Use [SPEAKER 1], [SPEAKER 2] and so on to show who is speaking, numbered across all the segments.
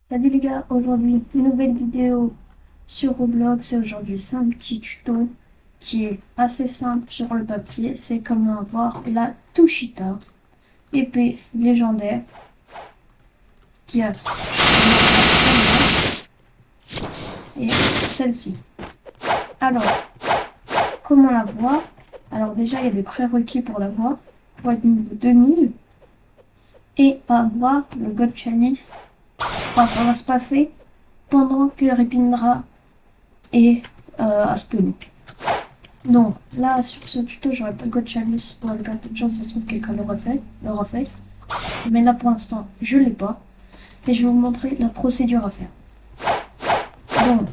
[SPEAKER 1] Salut les gars, aujourd'hui nouvelle vidéo sur Roblox et aujourd'hui c'est un petit tuto qui est assez simple sur le papier. C'est comment avoir la Tushita, épée légendaire qui a et celle-ci. Alors, comment la voir? Alors déjà il y a des prérequis pour l'avoir. Il faut être niveau 2000 et avoir le God Chalice. Enfin, ça va se passer pendant que Ripindra est à spawner. Donc là sur ce tuto j'aurais pas le God Chalice, pour avec un peu de chance ça se trouve quelqu'un l'aura fait. Mais là pour l'instant je l'ai pas. Et je vais vous montrer la procédure à faire. Donc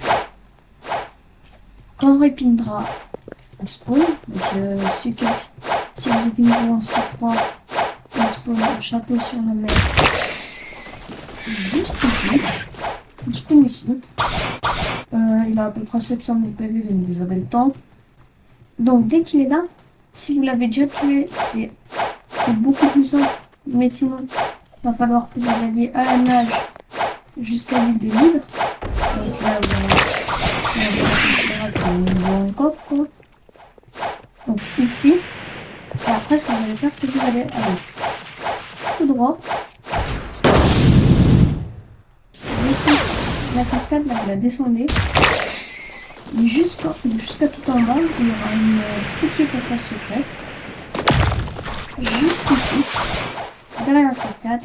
[SPEAKER 1] quand Ripindra spawn, donc si vous êtes niveau en C3, il spawn un château sur la mer juste ici. Il spawn ici. Il a à peu près 700 000 PV, donc vous avez le temps. Donc dès qu'il est là, si vous l'avez déjà tué, c'est beaucoup plus simple. Mais sinon, il va falloir que vous alliez à la nage jusqu'à l'île de l'Hydre. Donc là, vous avez un coq, quoi. Donc ici. Et après, ce que vous allez faire, c'est que vous allez aller tout droit. Descendre la cascade, là, vous la descendez. Jusqu'à tout en bas, il y aura une petit passage secret. Juste ici, derrière la cascade.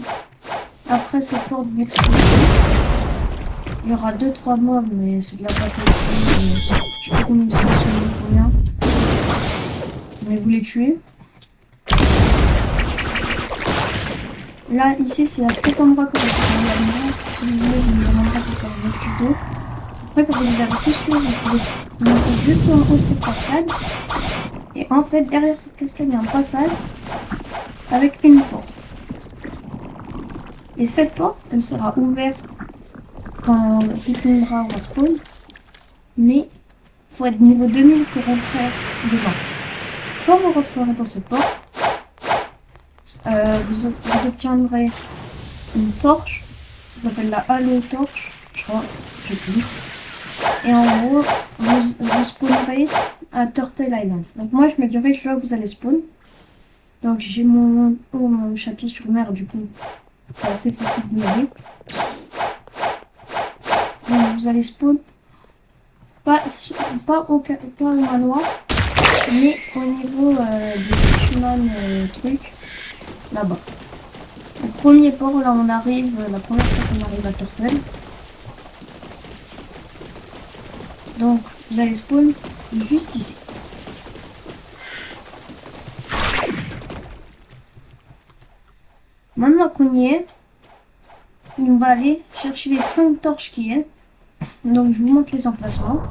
[SPEAKER 1] Après cette porte, vous l'explosez. Il y aura 2-3 mobs, mais c'est de la papeterie. Je sais pas combien c'est combien. Mais vous les tuez. Là, ici, c'est à cet endroit que vous pouvez aller à l'endroit. Si vous voulez, je vous demande pas pour faire un autre tuto. Après, quand vous les avez tous tués, vous pouvez monter juste en haut de cette cascade. Et en fait, derrière cette cascade, il y a un passage avec une porte. Et cette porte, elle sera ouverte quand Ripindra aura spawn. Mais il faut être niveau 2000 pour rentrer dedans. Quand vous rentrerez dans cette porte, vous obtiendrez une torche qui s'appelle la Halo Torche, je crois, je sais plus. Et en gros, vous spawnerez à Turtle Island. Donc moi, je me dirige là où vous allez spawn. Donc j'ai mon château sur mer, du coup, c'est assez facile de m'aider. Donc vous allez spawn, pas au manoir, mais au niveau des Fishman trucs, là-bas. Le premier port, là on arrive, la première fois qu'on arrive à Turtle. Donc vous allez spawn juste ici. Maintenant qu'on y est, on va aller chercher les 5 torches qui est. Donc je vous montre les emplacements.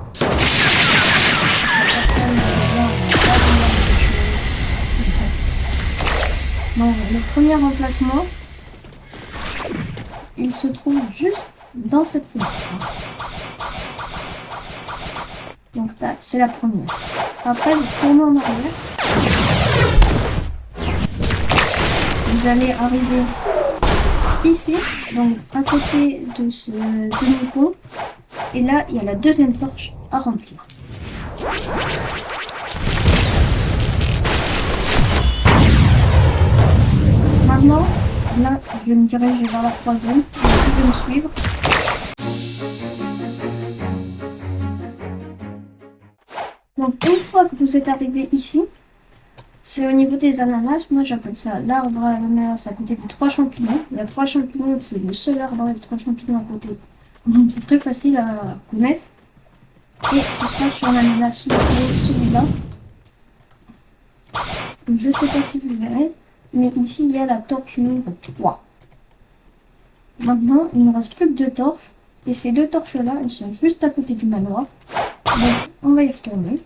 [SPEAKER 1] Donc le premier emplacement, il se trouve juste dans cette fenêtre. Donc c'est la première. Après vous tournez en arrière. Vous allez arriver ici, donc à côté de ce demi-pont. Et là, il y a la deuxième torche à remplir. Maintenant, là, je vais me diriger vers la troisième. Vous pouvez me suivre. Donc, une fois que vous êtes arrivé ici, c'est au niveau des ananas. Moi, j'appelle ça l'arbre à l'ananas à côté des 3 champignons. Il y a 3 champignons, c'est le seul arbre avec 3 champignons à côté. Donc, c'est très facile à connaître. Et ce sera sur l'ananas celui-là. Je sais pas si vous verrez, mais ici, il y a la torche numéro 3. Maintenant, il ne reste plus que 2 torches. Et ces 2 torches-là, elles sont juste à côté du manoir. Donc, on va y retourner.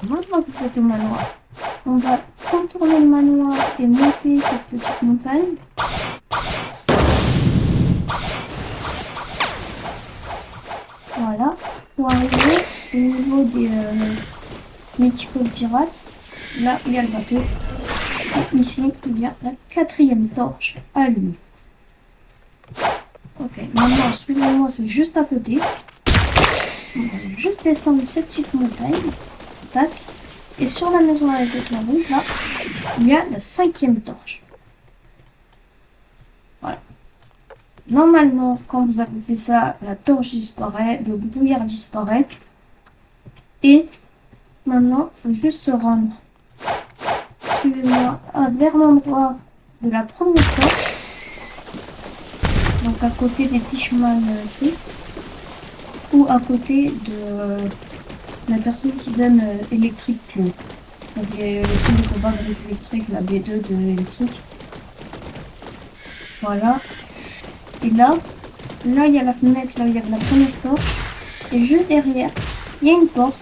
[SPEAKER 1] Maintenant que vous êtes au manoir, on va contourner le manoir et monter cette petite montagne. Voilà, pour arriver au niveau des mythical pirates. là il y a le bateau. Et ici, il y a la 4e torche à lui. Ok, maintenant, suivez-moi, c'est juste à côté. On va juste descendre cette petite montagne. Tac. Et sur la maison avec le toit rouge, là, il y a la 5e torche. Voilà. Normalement, quand vous avez fait ça, la torche disparaît, le brouillard disparaît. Et maintenant, il faut juste se rendre, suivez-moi, vers l'endroit de la première torche. Donc à côté des Fishman trucs. Ou à côté de la personne qui donne électrique Club. Donc le signe de combat de électrique, la B2 de électrique. Voilà. Et là il y a la fenêtre, là il y a la première porte. Et juste derrière, il y a une porte.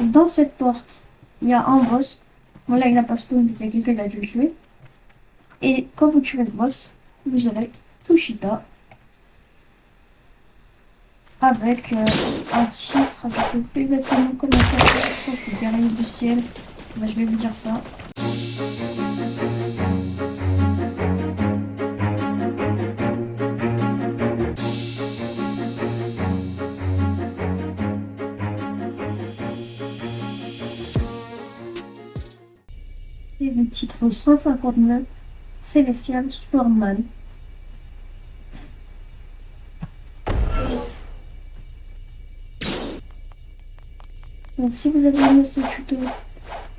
[SPEAKER 1] Et dans cette porte, il y a un boss. Voilà, il a pas spawn, il y a quelqu'un qui a dû le tuer. Et quand vous tuez le boss, vous aurez Tushita. Avec un titre, je sais plus exactement comment ça s'appelle, je crois que c'est Guerrier du ciel. Bah, je vais vous dire ça. C'est le titre 159, Celestial Superman. Donc si vous avez aimé ce tuto,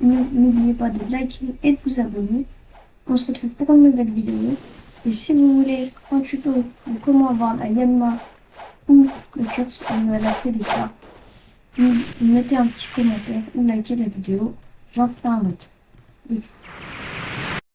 [SPEAKER 1] n'oubliez pas de liker et de vous abonner. On se retrouve pour une nouvelle vidéo. Et si vous voulez un tuto de comment avoir la Yanma ou le curse la CDK, mettez un petit commentaire ou likez la vidéo. J'en ferai un autre.